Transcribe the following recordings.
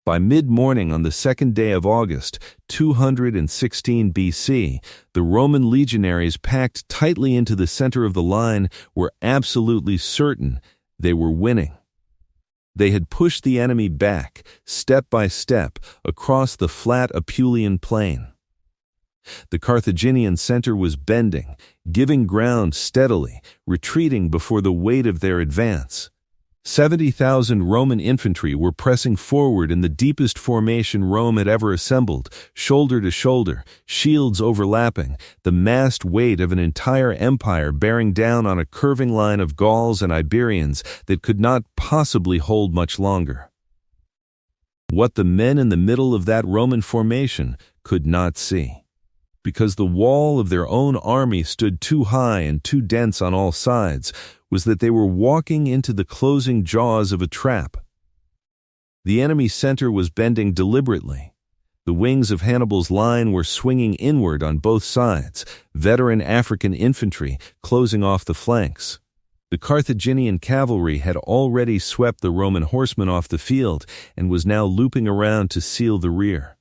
By mid-morning on the second day of August, 216 BC, the Roman legionaries packed tightly into the center of the line were absolutely certain they were winning. They had pushed the enemy back, step by step, across the flat Apulian plain. The Carthaginian center was bending, giving ground steadily, retreating before the weight of their advance. 70,000 Roman infantry were pressing forward in the deepest formation Rome had ever assembled, shoulder to shoulder, shields overlapping, the massed weight of an entire empire bearing down on a curving line of Gauls and Iberians that could not possibly hold much longer. What the men in the middle of that Roman formation could not see, because the wall of their own army stood too high and too dense on all sides, was that they were walking into the closing jaws of a trap. The enemy center was bending deliberately. The wings of Hannibal's line were swinging inward on both sides, veteran African infantry closing off the flanks. The Carthaginian cavalry had already swept the Roman horsemen off the field and was now looping around to seal the rear.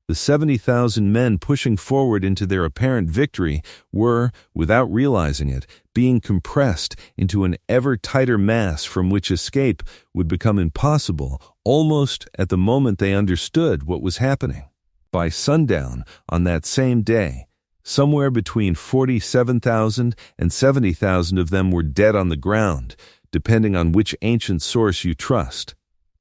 The 70,000 men pushing forward into their apparent victory were, without realizing it, being compressed into an ever tighter mass from which escape would become impossible almost at the moment they understood what was happening. By sundown on that same day, somewhere between 47,000 and 70,000 of them were dead on the ground, depending on which ancient source you trust,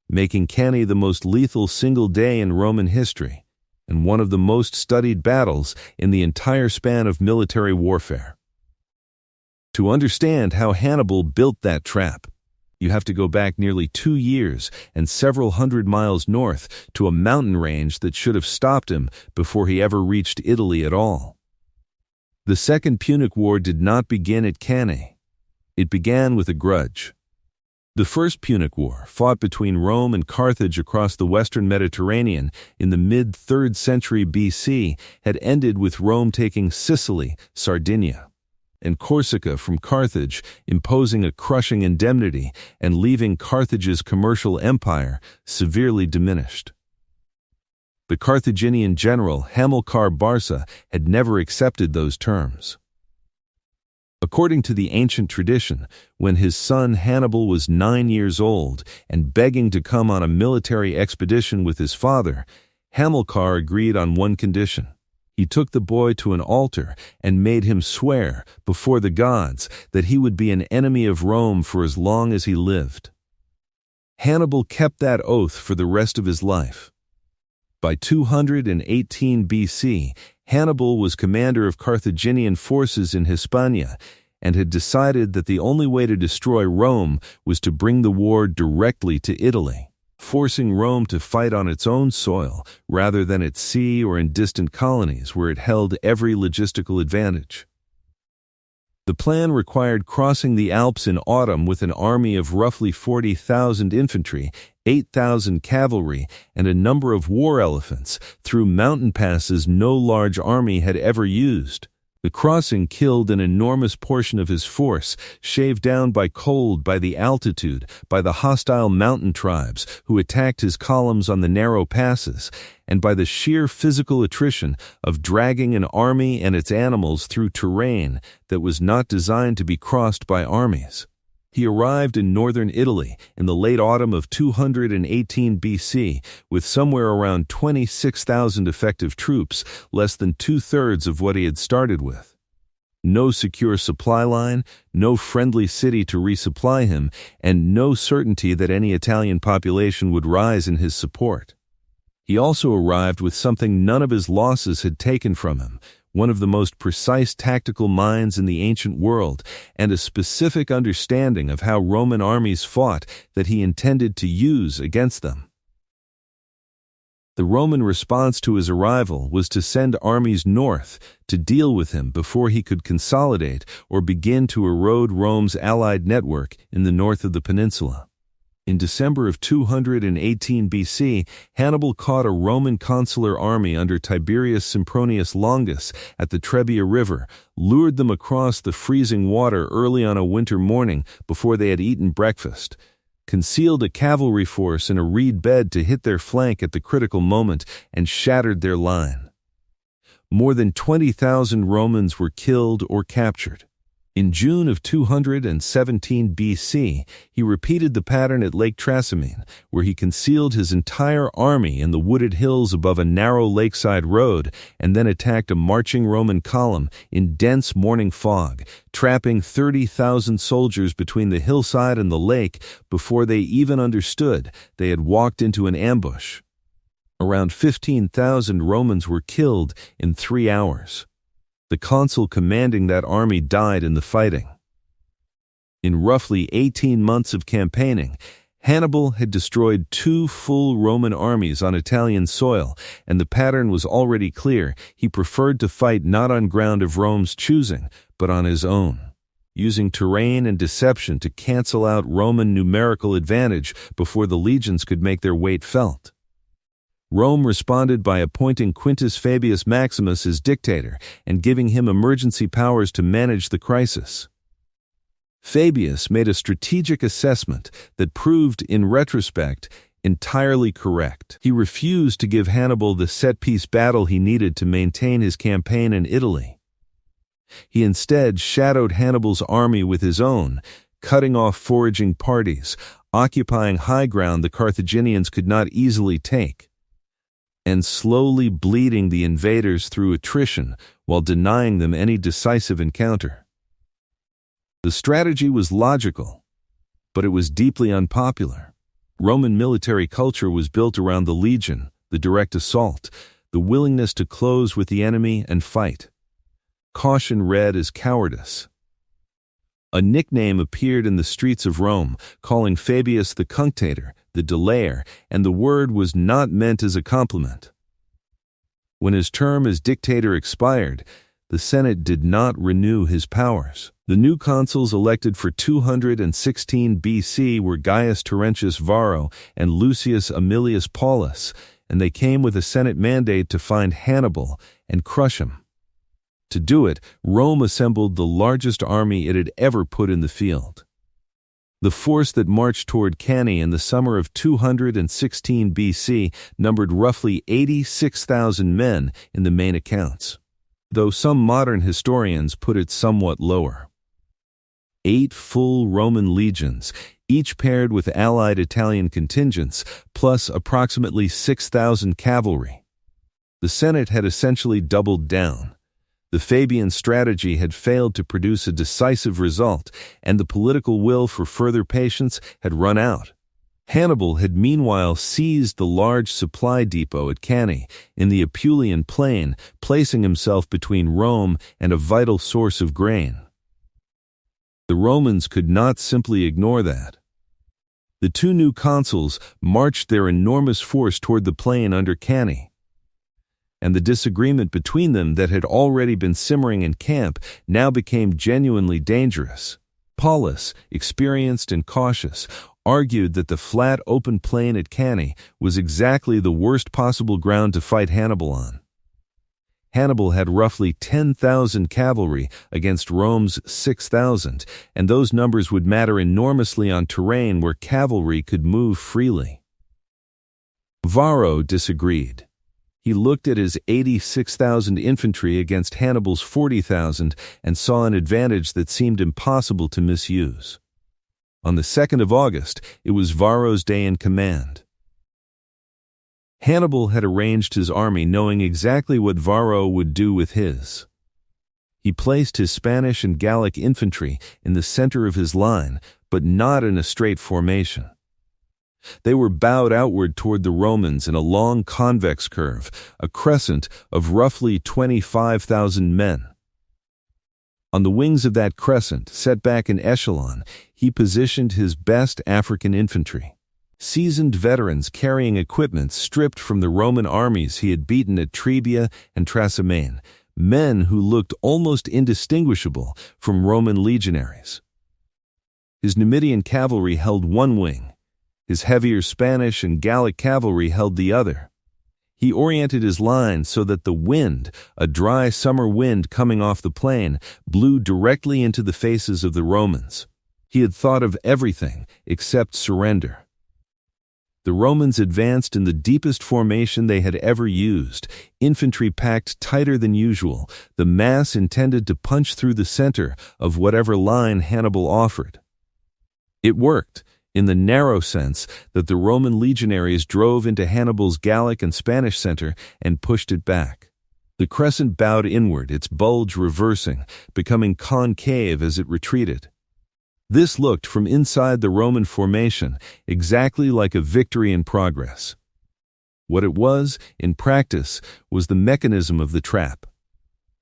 making Cannae the most lethal single day in Roman history, and one of the most studied battles in the entire span of military warfare. To understand how Hannibal built that trap, you have to go back nearly 2 years and several hundred miles north to a mountain range that should have stopped him before he ever reached Italy at all. The Second Punic War did not begin at Cannae. It began with a grudge. The First Punic War, fought between Rome and Carthage across the western Mediterranean in the mid-3rd century BC, had ended with Rome taking Sicily, Sardinia, and Corsica from Carthage, imposing a crushing indemnity and leaving Carthage's commercial empire severely diminished. The Carthaginian general Hamilcar Barca had never accepted those terms. According to the ancient tradition, when his son Hannibal was 9 years old and begging to come on a military expedition with his father, Hamilcar agreed on one condition. He took the boy to an altar and made him swear before the gods that he would be an enemy of Rome for as long as he lived. Hannibal kept that oath for the rest of his life. By 218 BC, Hannibal was commander of Carthaginian forces in Hispania and had decided that the only way to destroy Rome was to bring the war directly to Italy, forcing Rome to fight on its own soil rather than at sea or in distant colonies where it held every logistical advantage. The plan required crossing the Alps in autumn with an army of roughly 40,000 infantry, 8,000 cavalry, and a number of war elephants through mountain passes no large army had ever used. The crossing killed an enormous portion of his force, shaved down by cold, by the altitude, by the hostile mountain tribes who attacked his columns on the narrow passes, and by the sheer physical attrition of dragging an army and its animals through terrain that was not designed to be crossed by armies. He arrived in northern Italy in the late autumn of 218 BC with somewhere around 26,000 effective troops, less than 2/3 of what he had started with. No secure supply line, no friendly city to resupply him, and no certainty that any Italian population would rise in his support. He also arrived with something none of his losses had taken from him, one of the most precise tactical minds in the ancient world, and a specific understanding of how Roman armies fought that he intended to use against them. The Roman response to his arrival was to send armies north to deal with him before he could consolidate or begin to erode Rome's allied network in the north of the peninsula. In December of 218 BC, Hannibal caught a Roman consular army under Tiberius Sempronius Longus at the Trebia River, lured them across the freezing water early on a winter morning before they had eaten breakfast, concealed a cavalry force in a reed bed to hit their flank at the critical moment, and shattered their line. More than 20,000 Romans were killed or captured. In June of 217 BC, he repeated the pattern at Lake Trasimene, where he concealed his entire army in the wooded hills above a narrow lakeside road and then attacked a marching Roman column in dense morning fog, trapping 30,000 soldiers between the hillside and the lake before they even understood they had walked into an ambush. Around 15,000 Romans were killed in 3 hours. The consul commanding that army died in the fighting. In roughly 18 months of campaigning, Hannibal had destroyed 2 full Roman armies on Italian soil, and the pattern was already clear. He preferred to fight not on ground of Rome's choosing, but on his own, using terrain and deception to cancel out Roman numerical advantage before the legions could make their weight felt. Rome responded by appointing Quintus Fabius Maximus as dictator and giving him emergency powers to manage the crisis. Fabius made a strategic assessment that proved, in retrospect, entirely correct. He refused to give Hannibal the set-piece battle he needed to maintain his campaign in Italy. He instead shadowed Hannibal's army with his own, cutting off foraging parties, occupying high ground the Carthaginians could not easily take, and slowly bleeding the invaders through attrition while denying them any decisive encounter. The strategy was logical, but it was deeply unpopular. Roman military culture was built around the legion, the direct assault, the willingness to close with the enemy and fight. Caution read as cowardice. A nickname appeared in the streets of Rome, calling Fabius the Cunctator, the delayer, and the word was not meant as a compliment. When his term as dictator expired, the Senate did not renew his powers. The new consuls elected for 216 BC were Gaius Terentius Varro and Lucius Aemilius Paulus, and they came with a Senate mandate to find Hannibal and crush him. To do it, Rome assembled the largest army it had ever put in the field. The force that marched toward Cannae in the summer of 216 BC numbered roughly 86,000 men in the main accounts, though some modern historians put it somewhat lower. 8 full Roman legions, each paired with allied Italian contingents, plus approximately 6,000 cavalry. The Senate had essentially doubled down. The Fabian strategy had failed to produce a decisive result, and the political will for further patience had run out. Hannibal had meanwhile seized the large supply depot at Cannae in the Apulian plain, placing himself between Rome and a vital source of grain. The Romans could not simply ignore that. The 2 new consuls marched their enormous force toward the plain under Cannae, and the disagreement between them that had already been simmering in camp now became genuinely dangerous. Paulus, experienced and cautious, argued that the flat open plain at Cannae was exactly the worst possible ground to fight Hannibal on. Hannibal had roughly 10,000 cavalry against Rome's 6,000, and those numbers would matter enormously on terrain where cavalry could move freely. Varro disagreed. He looked at his 86,000 infantry against Hannibal's 40,000 and saw an advantage that seemed impossible to misuse. On the 2nd of August, it was Varro's day in command. Hannibal had arranged his army knowing exactly what Varro would do with his. He placed his Spanish and Gallic infantry in the center of his line, but not in a straight formation. They were bowed outward toward the Romans in a long convex curve, a crescent of roughly 25,000 men. On the wings of that crescent, set back in echelon, he positioned his best African infantry. Seasoned veterans carrying equipment stripped from the Roman armies he had beaten at Trebia and Trasimene, men who looked almost indistinguishable from Roman legionaries. His Numidian cavalry held one wing. His heavier Spanish and Gallic cavalry held the other. He oriented his line so that the wind, a dry summer wind coming off the plain, blew directly into the faces of the Romans. He had thought of everything except surrender. The Romans advanced in the deepest formation they had ever used, infantry packed tighter than usual, the mass intended to punch through the center of whatever line Hannibal offered. It worked, in the narrow sense that the Roman legionaries drove into Hannibal's Gallic and Spanish center and pushed it back. The crescent bowed inward, its bulge reversing, becoming concave as it retreated. This looked from inside the Roman formation exactly like a victory in progress. What it was, in practice, was the mechanism of the trap.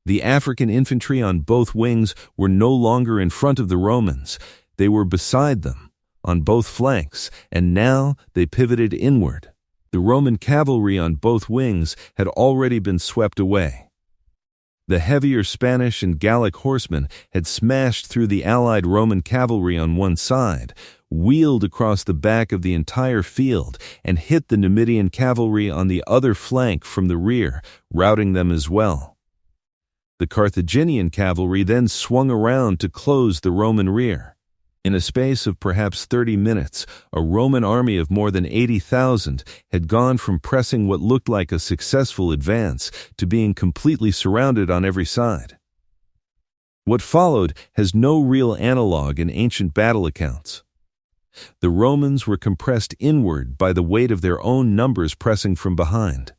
The African infantry on both wings were no longer in front of the Romans. They were beside them, on both flanks, and now they pivoted inward. The Roman cavalry on both wings had already been swept away. The heavier Spanish and Gallic horsemen had smashed through the allied Roman cavalry on one side, wheeled across the back of the entire field, and hit the Numidian cavalry on the other flank from the rear, routing them as well. The Carthaginian cavalry then swung around to close the Roman rear. In a space of perhaps 30 minutes, a Roman army of more than 80,000 had gone from pressing what looked like a successful advance to being completely surrounded on every side. What followed has no real analog in ancient battle accounts. The Romans were compressed inward by the weight of their own numbers pressing from behind.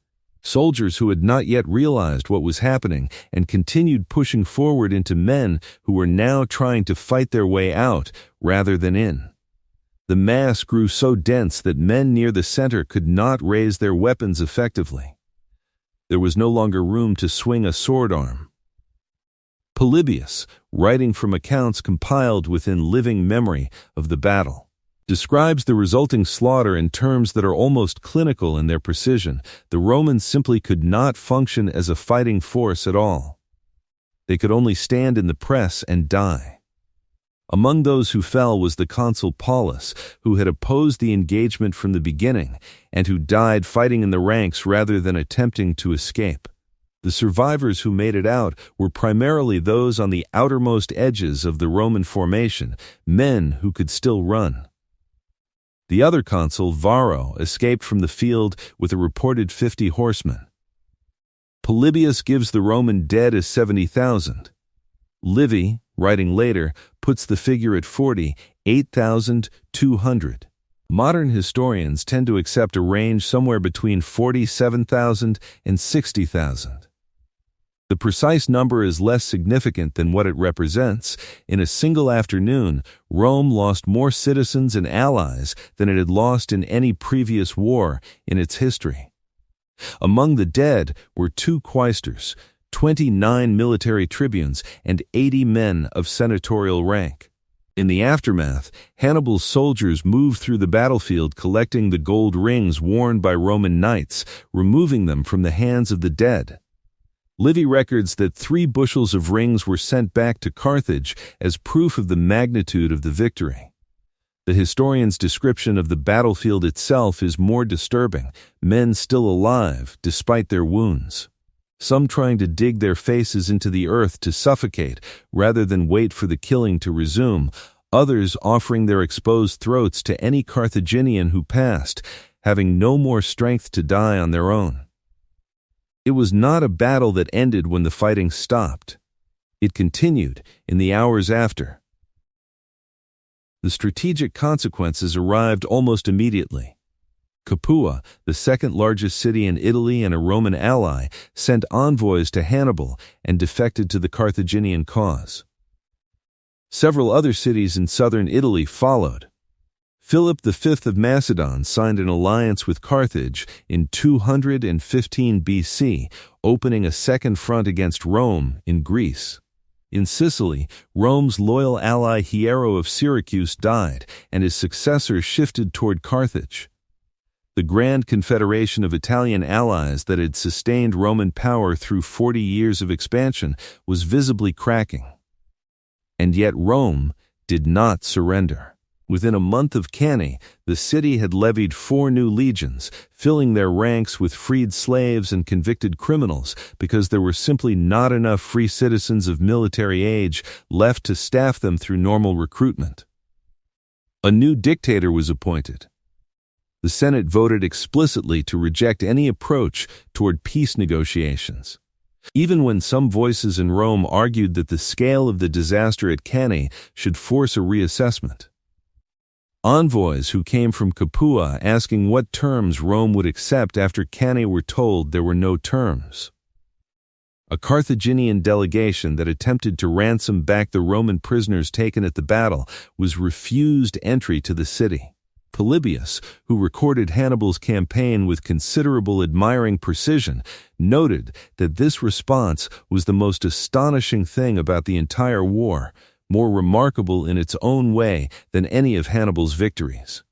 Soldiers who had not yet realized what was happening and continued pushing forward into men who were now trying to fight their way out rather than in. The mass grew so dense that men near the center could not raise their weapons effectively. There was no longer room to swing a sword arm. Polybius, writing from accounts compiled within living memory of the battle, describes the resulting slaughter in terms that are almost clinical in their precision. The Romans simply could not function as a fighting force at all. They could only stand in the press and die. Among those who fell was the consul Paulus, who had opposed the engagement from the beginning and who died fighting in the ranks rather than attempting to escape. The survivors who made it out were primarily those on the outermost edges of the Roman formation, men who could still run. The other consul, Varro, escaped from the field with a reported 50 horsemen. Polybius gives the Roman dead as 70,000. Livy, writing later, puts the figure at 48,200. Modern historians tend to accept a range somewhere between 47,000 and 60,000. The precise number is less significant than what it represents. In a single afternoon, Rome lost more citizens and allies than it had lost in any previous war in its history. Among the dead were 2 quaestors, 29 military tribunes, and 80 men of senatorial rank. In the aftermath, Hannibal's soldiers moved through the battlefield collecting the gold rings worn by Roman knights, removing them from the hands of the dead. Livy records that 3 bushels of rings were sent back to Carthage as proof of the magnitude of the victory. The historian's description of the battlefield itself is more disturbing, men still alive despite their wounds. Some trying to dig their faces into the earth to suffocate rather than wait for the killing to resume, others offering their exposed throats to any Carthaginian who passed, having no more strength to die on their own. It was not a battle that ended when the fighting stopped. It continued in the hours after. The strategic consequences arrived almost immediately. Capua, the second largest city in Italy and a Roman ally, sent envoys to Hannibal and defected to the Carthaginian cause. Several other cities in southern Italy followed. Philip V of Macedon signed an alliance with Carthage in 215 BC, opening a second front against Rome in Greece. In Sicily, Rome's loyal ally Hiero of Syracuse died, and his successor shifted toward Carthage. The grand confederation of Italian allies that had sustained Roman power through 40 years of expansion was visibly cracking. And yet Rome did not surrender. Within a month of Cannae, the city had levied 4 new legions, filling their ranks with freed slaves and convicted criminals because there were simply not enough free citizens of military age left to staff them through normal recruitment. A new dictator was appointed. The Senate voted explicitly to reject any approach toward peace negotiations, even when some voices in Rome argued that the scale of the disaster at Cannae should force a reassessment. Envoys who came from Capua asking what terms Rome would accept after Cannae were told there were no terms. A Carthaginian delegation that attempted to ransom back the Roman prisoners taken at the battle was refused entry to the city. Polybius, who recorded Hannibal's campaign with considerable admiring precision, noted that this response was the most astonishing thing about the entire war, more remarkable in its own way than any of Hannibal's victories.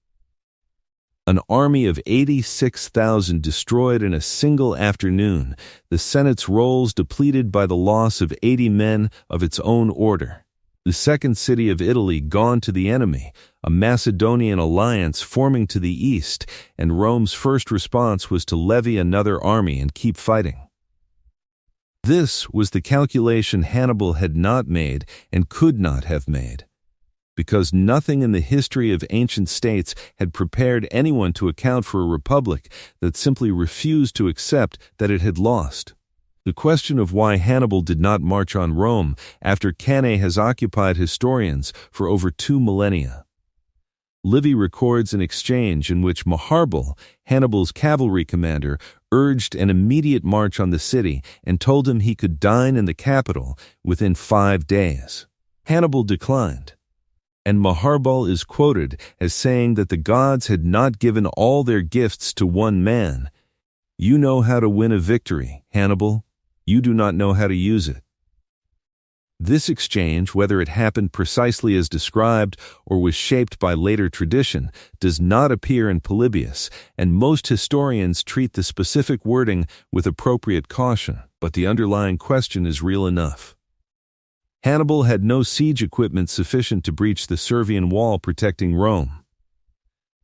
An army of 86,000 destroyed in a single afternoon, the Senate's rolls depleted by the loss of 80 men of its own order. The second city of Italy gone to the enemy, a Macedonian alliance forming to the east, and Rome's first response was to levy another army and keep fighting. This was the calculation Hannibal had not made and could not have made, because nothing in the history of ancient states had prepared anyone to account for a republic that simply refused to accept that it had lost. The question of why Hannibal did not march on Rome after Cannae has occupied historians for over 2 millennia. Livy records an exchange in which Hannibal, Hannibal's cavalry commander, urged an immediate march on the city and told him he could dine in the capital within 5 days. Hannibal declined, and Hannibal is quoted as saying that the gods had not given all their gifts to one man. "You know how to win a victory, Hannibal. You do not know how to use it." This exchange, whether it happened precisely as described or was shaped by later tradition, does not appear in Polybius, and most historians treat the specific wording with appropriate caution, but the underlying question is real enough. Hannibal had no siege equipment sufficient to breach the Servian wall protecting Rome.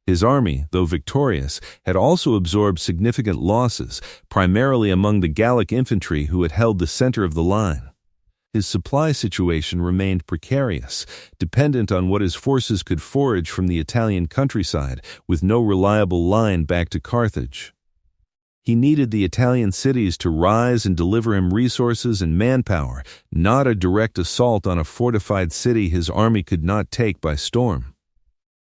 His army, though victorious, had also absorbed significant losses, primarily among the Gallic infantry who had held the center of the line. His supply situation remained precarious, dependent on what his forces could forage from the Italian countryside, with no reliable line back to Carthage. He needed the Italian cities to rise and deliver him resources and manpower, not a direct assault on a fortified city his army could not take by storm.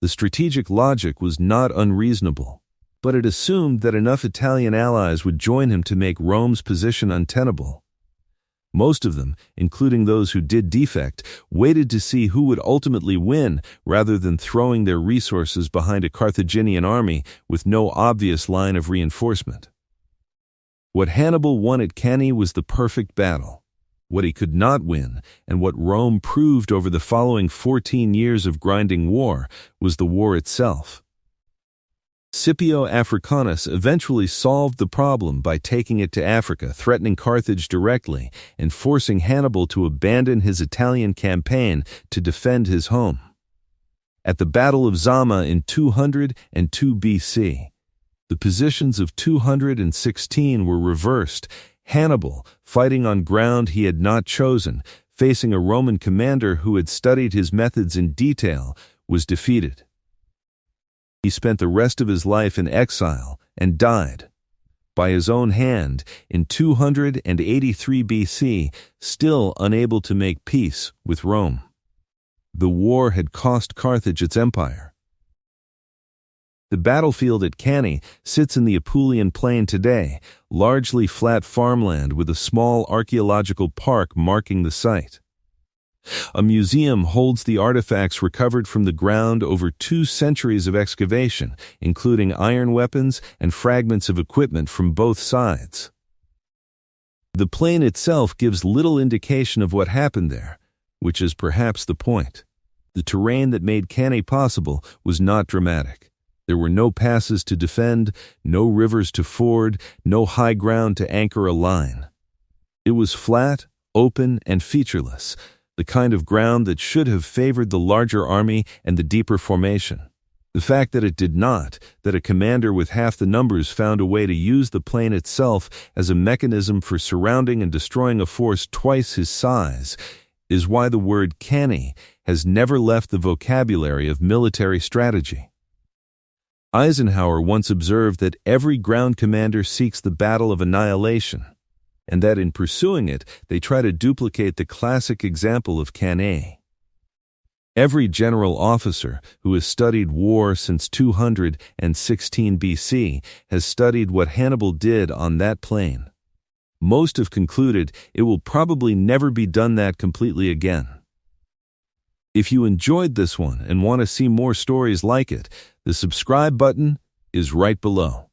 The strategic logic was not unreasonable, but it assumed that enough Italian allies would join him to make Rome's position untenable. Most of them, including those who did defect, waited to see who would ultimately win rather than throwing their resources behind a Carthaginian army with no obvious line of reinforcement. What Hannibal won at Cannae was the perfect battle. What he could not win, and what Rome proved over the following 14 years of grinding war, was the war itself. Scipio Africanus eventually solved the problem by taking it to Africa, threatening Carthage directly, and forcing Hannibal to abandon his Italian campaign to defend his home. At the Battle of Zama in 202 BC, the positions of 216 were reversed. Hannibal, fighting on ground he had not chosen, facing a Roman commander who had studied his methods in detail, was defeated. He spent the rest of his life in exile and died, by his own hand, in 283 BC, still unable to make peace with Rome. The war had cost Carthage its empire. The battlefield at Cannae sits in the Apulian plain today, largely flat farmland with a small archaeological park marking the site. A museum holds the artifacts recovered from the ground over 2 centuries of excavation, including iron weapons and fragments of equipment from both sides. The plain itself gives little indication of what happened there, which is perhaps the point. The terrain that made Cannae possible was not dramatic. There were no passes to defend, no rivers to ford, no high ground to anchor a line. It was flat, open, and featureless, the kind of ground that should have favored the larger army and the deeper formation. The fact that it did not, that a commander with half the numbers found a way to use the plain itself as a mechanism for surrounding and destroying a force twice his size, is why the word Cannae has never left the vocabulary of military strategy. Eisenhower once observed that every ground commander seeks the battle of annihilation, and that in pursuing it, they try to duplicate the classic example of Cannae. Every general officer who has studied war since 216 BC has studied what Hannibal did on that plain. Most have concluded it will probably never be done that completely again. If you enjoyed this one and want to see more stories like it, the subscribe button is right below.